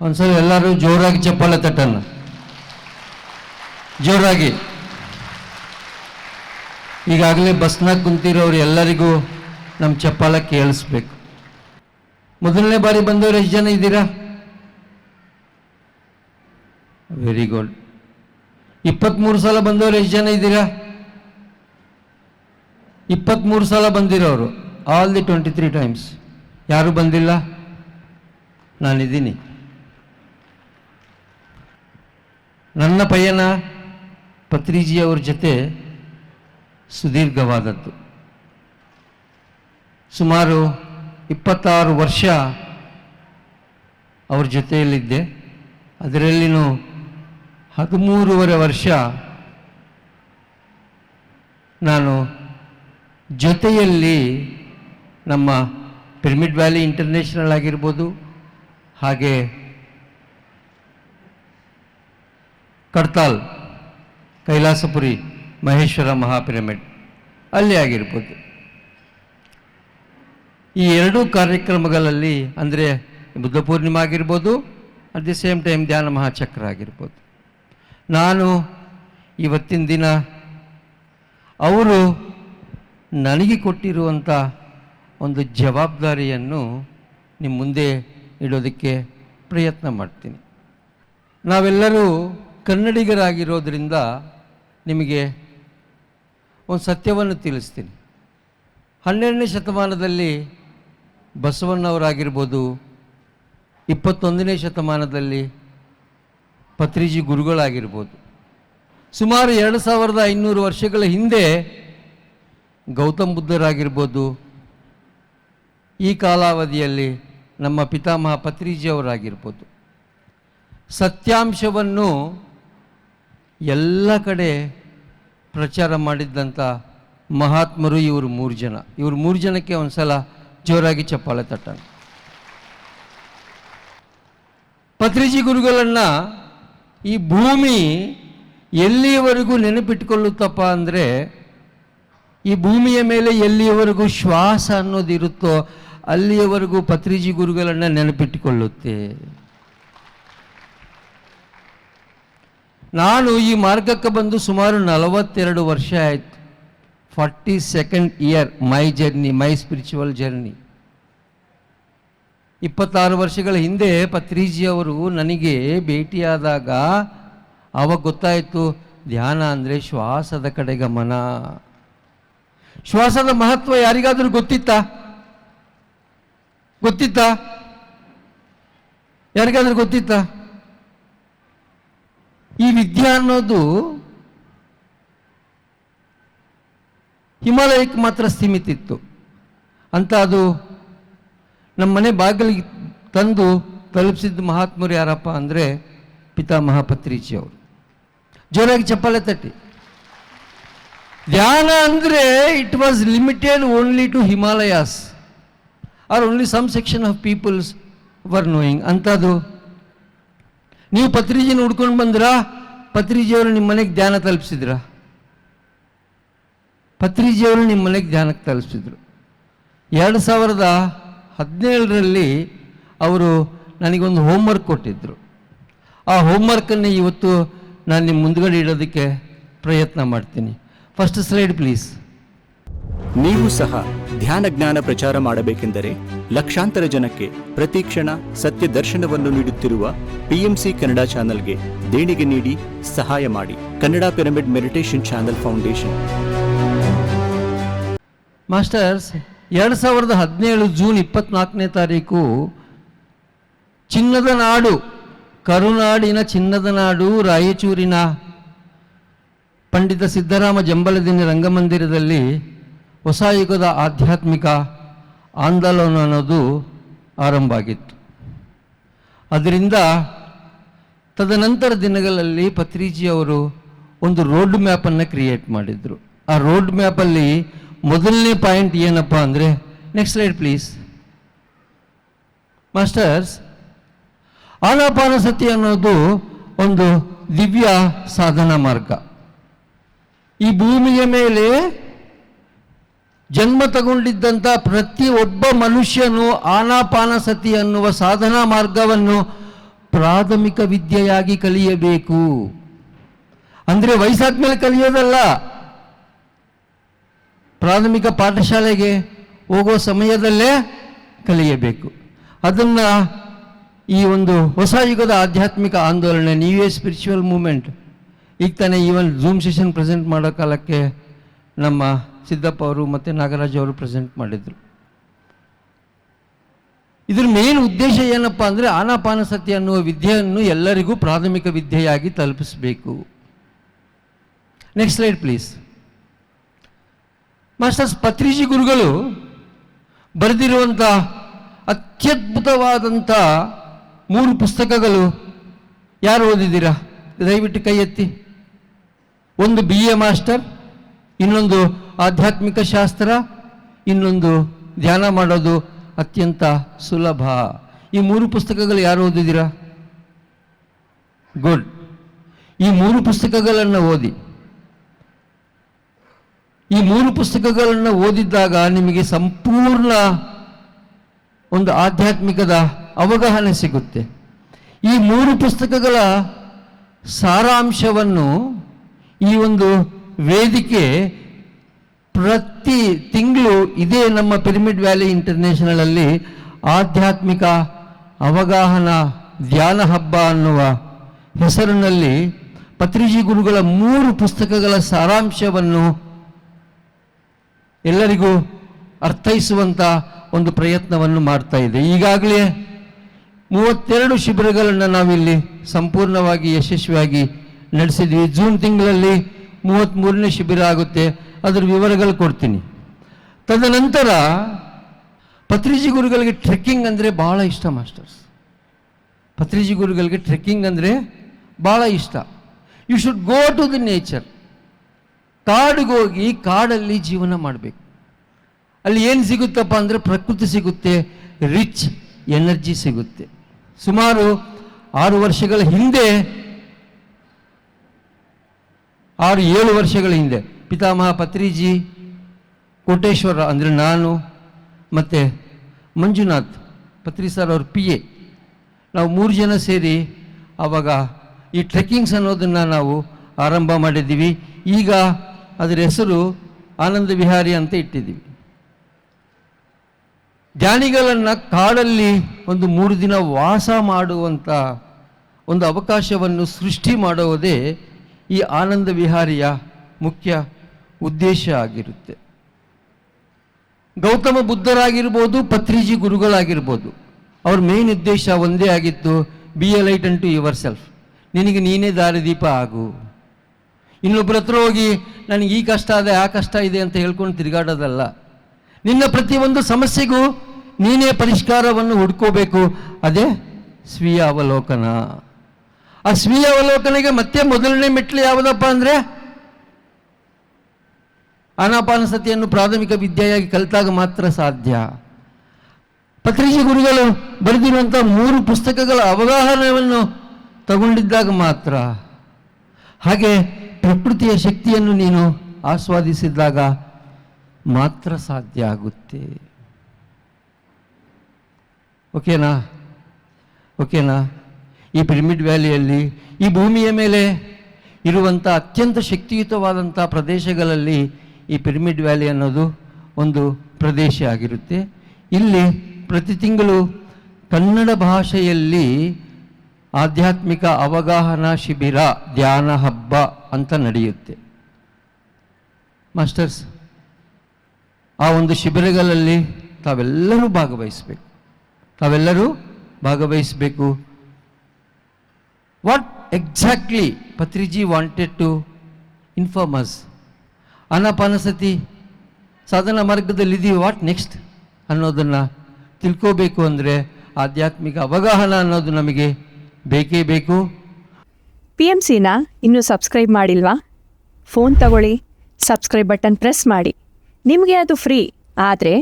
ಒಂದ್ಸಲ ಎಲ್ಲರೂ ಜೋರಾಗಿ ಚಪ್ಪಾಳೆ ತಟ್ಟಲ್ಲ, ಜೋರಾಗಿ. ಈಗಾಗಲೇ ಬಸ್ನಾಗ ಕುಂತಿರೋರು ಎಲ್ಲರಿಗೂ ನಮ್ಮ ಚಪ್ಪಾಳೆ ಕೇಳಿಸ್ಬೇಕು. ಮೊದಲನೇ ಬಾರಿ ಬಂದವರು ಎಷ್ಟು ಜನ ಇದ್ದೀರಾ? Very good. 23 ಸಲ ಬಂದವರು ಎಷ್ಟು ಜನ ಇದ್ದೀರಾ? 23 ಸಲ ಬಂದಿರೋರು, ಆಲ್ ದಿ 23 ಟೈಮ್ಸ್. ಯಾರು ಬಂದಿಲ್ಲ? ನಾನಿದ್ದೀನಿ. ನನ್ನ ಪಯಣ ಪತ್ರಿಜಿಯವ್ರ ಜೊತೆ ಸುದೀರ್ಘವಾದದ್ದು. ಸುಮಾರು 26 ವರ್ಷ ಅವ್ರ ಜೊತೆಯಲ್ಲಿದ್ದೆ. ಅದರಲ್ಲಿನೂ 13.5 ವರ್ಷ ನಾನು ಜೊತೆಯಲ್ಲಿ ನಮ್ಮ ಪಿರಮಿಡ್ ವ್ಯಾಲಿ ಇಂಟರ್ನ್ಯಾಷನಲ್ ಆಗಿರ್ಬೋದು, ಹಾಗೆ ಕಡ್ತಾಲ್ ಕೈಲಾಸಪುರಿ ಮಹೇಶ್ವರ ಮಹಾಪಿರಮಿಡ್ ಅಲ್ಲಿ ಆಗಿರ್ಬೋದು. ಈ ಎರಡೂ ಕಾರ್ಯಕ್ರಮಗಳಲ್ಲಿ ಅಂದರೆ ಬುದ್ಧ ಪೂರ್ಣಿಮಾ ಆಗಿರ್ಬೋದು, ಅಟ್ ದಿ ಸೇಮ್ ಟೈಮ್ ಧ್ಯಾನ ಮಹಾಚಕ್ರ ಆಗಿರ್ಬೋದು. ನಾನು ಇವತ್ತಿನ ದಿನ ಅವರು ನನಗೆ ಕೊಟ್ಟಿರುವಂಥ ಒಂದು ಜವಾಬ್ದಾರಿಯನ್ನು ನಿಮ್ಮ ಮುಂದೆ ಇಡೋದಕ್ಕೆ ಪ್ರಯತ್ನ ಮಾಡ್ತೀನಿ. ನಾವೆಲ್ಲರೂ ಕನ್ನಡಿಗರಾಗಿರೋದ್ರಿಂದ ನಿಮಗೆ ಒಂದು ಸತ್ಯವನ್ನು ತಿಳಿಸ್ತೀನಿ. 12ನೇ ಶತಮಾನದಲ್ಲಿ ಬಸವಣ್ಣವರಾಗಿರ್ಬೋದು, 21ನೇ ಶತಮಾನದಲ್ಲಿ ಪತ್ರಿಜಿ ಗುರುಗಳಾಗಿರ್ಬೋದು, ಸುಮಾರು 2500 ವರ್ಷಗಳ ಹಿಂದೆ ಗೌತಮ್ ಬುದ್ಧರಾಗಿರ್ಬೋದು, ಈ ಕಾಲಾವಧಿಯಲ್ಲಿ ನಮ್ಮ ಪಿತಾಮಹ ಪತ್ರಿಜಿಯವರಾಗಿರ್ಬೋದು, ಸತ್ಯಾಂಶವನ್ನು ಎಲ್ಲ ಕಡೆ ಪ್ರಚಾರ ಮಾಡಿದ್ದಂಥ ಮಹಾತ್ಮರು ಇವರು 3 ಜನ. ಇವರು 3 ಜನಕ್ಕೆ ಒಂದು ಸಲ ಜೋರಾಗಿ ಚಪ್ಪಾಳೆ ತಟ್ಟಣ. ಪತ್ರಿಜಿ ಗುರುಗಳನ್ನು ಈ ಭೂಮಿ ಎಲ್ಲಿಯವರೆಗೂ ನೆನಪಿಟ್ಕೊಳ್ಳುತ್ತಪ್ಪ ಅಂದರೆ, ಈ ಭೂಮಿಯ ಮೇಲೆ ಎಲ್ಲಿಯವರೆಗೂ ಶ್ವಾಸ ಅನ್ನೋದಿರುತ್ತೋ ಅಲ್ಲಿಯವರೆಗೂ ಪತ್ರಿಜಿ ಗುರುಗಳನ್ನು ನೆನಪಿಟ್ಟುಕೊಳ್ಳುತ್ತೆ. ನಾನು ಈ ಮಾರ್ಗಕ್ಕೆ ಬಂದು ಸುಮಾರು 42 ವರ್ಷ ಆಯಿತು. 42nd year my journey, my spiritual journey. 26 ವರ್ಷಗಳ ಹಿಂದೆ ಪತ್ರಿಜಿಯವರು ನನಗೆ ಭೇಟಿಯಾದಾಗ ಆವಾಗ ಗೊತ್ತಾಯಿತು, ಧ್ಯಾನ ಅಂದರೆ ಶ್ವಾಸದ ಕಡೆ ಗಮನ. ಶ್ವಾಸದ ಮಹತ್ವ ಯಾರಿಗಾದರೂ ಗೊತ್ತಿತ್ತಾ? ಯಾರಿಗಾದರೂ ಗೊತ್ತಿತ್ತಾ? ಈ ವಿದ್ಯೆ ಅನ್ನೋದು ಹಿಮಾಲಯಕ್ಕೆ ಮಾತ್ರ ಸೀಮಿತ ಇತ್ತು ಅಂತ ಅದು ನಮ್ಮ ಮನೆ ಬಾಗಿಲಿಗೆ ತಂದು ತಲುಪಿಸಿದ ಮಹಾತ್ಮರು ಯಾರಪ್ಪ ಅಂದರೆ ಪಿತಾಮಹ ಪತ್ರಿಜಿಯವರು. ಜೋರಾಗಿ ಚಪ್ಪಾಳೆ ತಟ್ಟಿ. ಧ್ಯಾನ ಅಂದರೆ it was limited only to Himalayas or only some section of peoples were knowing ಅಂಥದ್ದು. ನೀವು ಪತ್ರಿಜಿನ ಹುಡ್ಕೊಂಡು ಬಂದ್ರಾ? ಪತ್ರಿಜಿಯವರು ನಿಮ್ಮ ಮನೆಗೆ ಧ್ಯಾನ ತಲುಪಿಸಿದ್ರಾ? ಪತ್ರಿಜಿಯವರು ನಿಮ್ಮ ಮನೆಗೆ ಧ್ಯಾನಕ್ಕೆ ತಲುಪಿಸಿದ್ರು. 2017ರಲ್ಲಿ ಅವರು ನನಗೊಂದು ಹೋಮ್ವರ್ಕ್ ಕೊಟ್ಟಿದ್ದರು. ಆ ಹೋಮ್ವರ್ಕನ್ನು ಇವತ್ತು ನಾನು ನಿಮ್ಮ ಮುಂದುಗಡೆ ಇಡೋದಕ್ಕೆ ಪ್ರಯತ್ನ ಮಾಡ್ತೀನಿ. First slide please. ನೀವು ಸಹ ಧ್ಯಾನ ಜ್ಞಾನ ಪ್ರಚಾರ ಮಾಡಬೇಕೆಂದರೆ ಲಕ್ಷಾಂತರ ಜನಕ್ಕೆ ಪ್ರತಿ ಕ್ಷಣ ಸತ್ಯ ದರ್ಶನವನ್ನು ನೀಡುತ್ತಿರುವ PMC ಕನ್ನಡ ಚಾನೆಲ್ಗೆ ದೇಣಿಗೆ ನೀಡಿ ಸಹಾಯ ಮಾಡಿ. Kannada pyramid meditation channel foundation. Masters, 2017 June 24ನೇ ತಾರೀಕು ಚಿನ್ನದ ನಾಡು, ಕರುನಾಡಿನ ಚಿನ್ನದ ನಾಡು ರಾಯಚೂರಿನ ಪಂಡಿತ ಸಿದ್ದರಾಮ ಜಂಬಲದಿನ್ನಿ ರಂಗಮಂದಿರದಲ್ಲಿ ಹೊಸ ಯುಗದ ಆಧ್ಯಾತ್ಮಿಕ ಆಂದೋಲನ ಅನ್ನೋದು ಆರಂಭ ಆಗಿತ್ತು. ಅದರಿಂದ ತದನಂತರ ದಿನಗಳಲ್ಲಿ ಪತ್ರಿಜಿಯವರು ಒಂದು ರೋಡ್ ಮ್ಯಾಪನ್ನು ಕ್ರಿಯೇಟ್ ಮಾಡಿದರು. ಆ ರೋಡ್ ಮ್ಯಾಪಲ್ಲಿ ಮೊದಲನೇ ಪಾಯಿಂಟ್ ಏನಪ್ಪ ಅಂದರೆ, ನೆಕ್ಸ್ಟ್ ಸ್ಲೈಡ್ ಪ್ಲೀಸ್ ಮಾಸ್ಟರ್ಸ್, ಆನಾಪಾನಸತಿ ಅನ್ನೋದು ಒಂದು ದಿವ್ಯ ಸಾಧನಾ ಮಾರ್ಗ. ಈ ಭೂಮಿಯ ಮೇಲೆ ಜನ್ಮ ತಗೊಂಡಿದ್ದಂಥ ಪ್ರತಿ ಒಬ್ಬ ಮನುಷ್ಯನು ಆನಾಪಾನಸತಿ ಅನ್ನುವ ಸಾಧನಾ ಮಾರ್ಗವನ್ನು ಪ್ರಾಥಮಿಕ ವಿದ್ಯೆಯಾಗಿ ಕಲಿಯಬೇಕು. ಅಂದರೆ ವಯಸ್ಸಾದ್ಮೇಲೆ ಕಲಿಯೋದಲ್ಲ, ಪ್ರಾಥಮಿಕ ಪಾಠಶಾಲೆಗೆ ಹೋಗೋ ಸಮಯದಲ್ಲೇ ಕಲಿಯಬೇಕು. ಅದನ್ನು ಈ ಒಂದು ಹೊಸ ಯುಗದ ಆಧ್ಯಾತ್ಮಿಕ ಆಂದೋಲನ, ನ್ಯೂ ಏಜ್ ಸ್ಪಿರಿಚುವಲ್ ಮೂಮೆಂಟ್, ಈಗ ತಾನೇ ಈವನ್ ಝೂಮ್ ಸೆಷನ್ ಪ್ರೆಸೆಂಟ್ ಮಾಡೋ ಕಾಲಕ್ಕೆ ನಮ್ಮ ಸಿದ್ದಪ್ಪ ಅವರು ಮತ್ತು ನಾಗರಾಜ್ ಅವರು ಪ್ರೆಸೆಂಟ್ ಮಾಡಿದರು. ಇದ್ರ ಮೇನ್ ಉದ್ದೇಶ ಏನಪ್ಪ ಅಂದರೆ ಆನಾಪಾನಸತಿ ಅನ್ನುವ ವಿದ್ಯೆಯನ್ನು ಎಲ್ಲರಿಗೂ ಪ್ರಾಥಮಿಕ ವಿದ್ಯೆಯಾಗಿ ತಲುಪಿಸಬೇಕು. Next slide please. Masters, Patriji ಗುರುಗಳು ಬರೆದಿರುವಂಥ ಅತ್ಯದ್ಭುತವಾದಂಥ 3 ಪುಸ್ತಕಗಳು ಯಾರು ಓದಿದ್ದೀರಾ? ದಯವಿಟ್ಟು ಕೈ ಎತ್ತಿ. ಒಂದು BA ಮಾಸ್ಟರ್, ಇನ್ನೊಂದು ಆಧ್ಯಾತ್ಮಿಕ ಶಾಸ್ತ್ರ, ಇನ್ನೊಂದು ಧ್ಯಾನ ಮಾಡೋದು ಅತ್ಯಂತ ಸುಲಭ. ಈ 3 ಪುಸ್ತಕಗಳು ಯಾರು ಓದಿದ್ದೀರಾ? ಗುಡ್. ಈ 3 ಪುಸ್ತಕಗಳನ್ನು ಓದಿ. ಈ 3 ಪುಸ್ತಕಗಳನ್ನು ಓದಿದ್ದಾಗ ನಿಮಗೆ ಸಂಪೂರ್ಣ ಒಂದು ಆಧ್ಯಾತ್ಮಿಕದ ಅವಗಾಹನೆ ಸಿಗುತ್ತೆ. ಈ 3 ಪುಸ್ತಕಗಳ ಸಾರಾಂಶವನ್ನು ಈ ಒಂದು ವೇದಿಕೆ ಪ್ರತಿ ತಿಂಗಳು ಇದೇ ನಮ್ಮ ಪಿರಮಿಡ್ ವ್ಯಾಲಿ ಇಂಟರ್ನ್ಯಾಷನಲಲ್ಲಿ ಆಧ್ಯಾತ್ಮಿಕ ಅವಗಾಹನ ಧ್ಯಾನ ಹಬ್ಬ ಅನ್ನುವ ಹೆಸರಿನಲ್ಲಿ ಪತ್ರಿಜಿ ಗುರುಗಳ 3 ಪುಸ್ತಕಗಳ ಸಾರಾಂಶವನ್ನು ಎಲ್ಲರಿಗೂ ಅರ್ಥೈಸುವಂಥ ಒಂದು ಪ್ರಯತ್ನವನ್ನು ಮಾಡ್ತಾ ಇದೆ. ಈಗಾಗಲೇ 32 ಶಿಬಿರಗಳನ್ನು ನಾವಿಲ್ಲಿ ಸಂಪೂರ್ಣವಾಗಿ ಯಶಸ್ವಿಯಾಗಿ ನಡೆಸಿದ್ವಿ. ಜೂನ್ ತಿಂಗಳಲ್ಲಿ 33ನೇ ಶಿಬಿರ ಆಗುತ್ತೆ, ಅದರ ವಿವರಗಳು ಕೊಡ್ತೀನಿ. ತದನಂತರ ಪತ್ರಿಜಿ ಗುರುಗಳಿಗೆ ಟ್ರೆಕ್ಕಿಂಗ್ ಅಂದರೆ ಭಾಳ ಇಷ್ಟ ಮಾಸ್ಟರ್ಸ್. ಪತ್ರಿಜಿ ಗುರುಗಳಿಗೆ ಟ್ರೆಕ್ಕಿಂಗ್ ಅಂದರೆ ಭಾಳ ಇಷ್ಟ. You should go to the nature. ಕಾಡಿಗೋಗಿ ಕಾಡಲ್ಲಿ ಜೀವನ ಮಾಡಬೇಕು. ಅಲ್ಲಿ ಏನು ಸಿಗುತ್ತಪ್ಪ ಅಂದರೆ ಪ್ರಕೃತಿ ಸಿಗುತ್ತೆ, ರಿಚ್ ಎನರ್ಜಿ ಸಿಗುತ್ತೆ. ಸುಮಾರು 6 ವರ್ಷಗಳ ಹಿಂದೆ, 6-7 ವರ್ಷಗಳ ಹಿಂದೆ ಪಿತಾಮಹ ಪತ್ರಿಜಿ, ಕೋಟೇಶ್ವರ ಅಂದರೆ ನಾನು ಮತ್ತು ಮಂಜುನಾಥ್ ಪತ್ರಿ ಸರ್ ಅವ್ರ PA, ನಾವು 3 ಜನ ಸೇರಿ ಆವಾಗ ಈ ಟ್ರೆಕ್ಕಿಂಗ್ಸ್ ಅನ್ನೋದನ್ನು ನಾವು ಆರಂಭ ಮಾಡಿದ್ದೀವಿ. ಈಗ ಅದರ ಹೆಸರು ಆನಂದ ವಿಹಾರಿ ಅಂತ ಇಟ್ಟಿದ್ದೀವಿ. ಧ್ಯಾನಿಗಳನ್ನು ಕಾಡಲ್ಲಿ ಒಂದು 3 ದಿನ ವಾಸ ಮಾಡುವಂಥ ಒಂದು ಅವಕಾಶವನ್ನು ಸೃಷ್ಟಿ ಮಾಡುವುದೇ ಈ ಆನಂದ ವಿಹಾರಿಯ ಮುಖ್ಯ ಉದ್ದೇಶ ಆಗಿರುತ್ತೆ. ಗೌತಮ ಬುದ್ಧರಾಗಿರ್ಬೋದು, ಪತ್ರಿಜಿ ಗುರುಗಳಾಗಿರ್ಬೋದು, ಅವ್ರ ಮೇನ್ ಉದ್ದೇಶ ಒಂದೇ ಆಗಿತ್ತು, ಬಿ ಎ ಲೈಟ್ ಅಂಟು ಯುವರ್ ಸೆಲ್ಫ್. ನಿನಗೆ ನೀನೇ ದಾರಿದೀಪ ಆಗು. ಇನ್ನೊಬ್ಬರ ಹತ್ರ ಹೋಗಿ ನನಗೆ ಈ ಕಷ್ಟ ಇದೆ ಆ ಕಷ್ಟ ಇದೆ ಅಂತ ಹೇಳ್ಕೊಂಡು ತಿರುಗಾಡೋದಲ್ಲ. ನಿನ್ನ ಪ್ರತಿಯೊಂದು ಸಮಸ್ಯೆಗೂ ನೀನೇ ಪರಿಷ್ಕಾರವನ್ನು ಹುಡ್ಕೋಬೇಕು. ಅದೇ ಸ್ವೀಯ ಅವಲೋಕನ. ಆ ಸ್ವೀಯ ಅವಲೋಕನೆಗೆ ಮತ್ತೆ ಮೊದಲನೇ ಮೆಟ್ಲು ಯಾವುದಪ್ಪ ಅಂದರೆ ಆನಾಪಾನಸತಿಯನ್ನು ಪ್ರಾಥಮಿಕ ವಿದ್ಯೆಯಾಗಿ ಕಲಿತಾಗ ಮಾತ್ರ ಸಾಧ್ಯ. ಪತ್ರಿಜಿ ಗುರುಗಳು ಬರೆದಿರುವಂಥ 3 ಪುಸ್ತಕಗಳ ಅವಗಾಹನವನ್ನು ತಗೊಂಡಿದ್ದಾಗ ಮಾತ್ರ, ಹಾಗೆ ಪ್ರಕೃತಿಯ ಶಕ್ತಿಯನ್ನು ನೀನು ಆಸ್ವಾದಿಸಿದಾಗ ಮಾತ್ರ ಸಾಧ್ಯ ಆಗುತ್ತೆ. ಓಕೆನಾ? ಓಕೆನಾ? ಈ ಪಿರಮಿಡ್ ವ್ಯಾಲಿಯಲ್ಲಿ, ಈ ಭೂಮಿಯ ಮೇಲೆ ಇರುವಂಥ ಅತ್ಯಂತ ಶಕ್ತಿಯುತವಾದಂಥ ಪ್ರದೇಶಗಳಲ್ಲಿ ಈ ಪಿರಮಿಡ್ ವ್ಯಾಲಿ ಅನ್ನೋದು ಒಂದು ಪ್ರದೇಶ ಆಗಿರುತ್ತೆ. ಇಲ್ಲಿ ಪ್ರತಿ ತಿಂಗಳು ಕನ್ನಡ ಭಾಷೆಯಲ್ಲಿ ಆಧ್ಯಾತ್ಮಿಕ ಅವಗಾಹನ ಶಿಬಿರ, ಧ್ಯಾನ ಹಬ್ಬ ಅಂತ ನಡೆಯುತ್ತೆ. ಮಾಸ್ಟರ್ಸ್, ಆ ಒಂದು ಶಿಬಿರಗಳಲ್ಲಿ ತಾವೆಲ್ಲರೂ ಭಾಗವಹಿಸಬೇಕು. What exactly Patriji wanted to inform us? ಆನಾಪಾನಸತಿ ಸಾಧನಾ ಮಾರ್ಗದಲ್ಲಿದ್ದೀವಿ, ವಾಟ್ ನೆಕ್ಸ್ಟ್ ಅನ್ನೋದನ್ನು ತಿಳ್ಕೋಬೇಕು ಅಂದರೆ ಆಧ್ಯಾತ್ಮಿಕ ಅವಗಾಹನ ಅನ್ನೋದು ನಮಗೆ ಬೇಕೇ ಬೇಕು. PMCನ ಇನ್ನೂ ಸಬ್ಸ್ಕ್ರೈಬ್ ಮಾಡಿಲ್ವಾ? ಫೋನ್ ತಗೊಳ್ಳಿ, ಸಬ್ಸ್ಕ್ರೈಬ್ ಬಟನ್ ಪ್ರೆಸ್ ಮಾಡಿ. ನಿಮಗೆ ಅದು ಫ್ರೀ, ಆದರೆ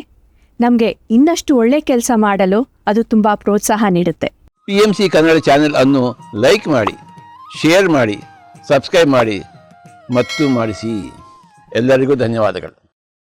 ನಮಗೆ ಇನ್ನಷ್ಟು ಒಳ್ಳೆ ಕೆಲಸ ಮಾಡಲು ಅದು ತುಂಬ ಪ್ರೋತ್ಸಾಹ ನೀಡುತ್ತೆ. PMC ಕನ್ನಡ ಚಾನೆಲ್ ಅನ್ನು ಲೈಕ್ ಮಾಡಿ, ಶೇರ್ ಮಾಡಿ, ಸಬ್ಸ್ಕ್ರೈಬ್ ಮಾಡಿ ಮತ್ತು ಮಾಡಿಸಿ. ಎಲ್ಲರಿಗೂ ಧನ್ಯವಾದಗಳು.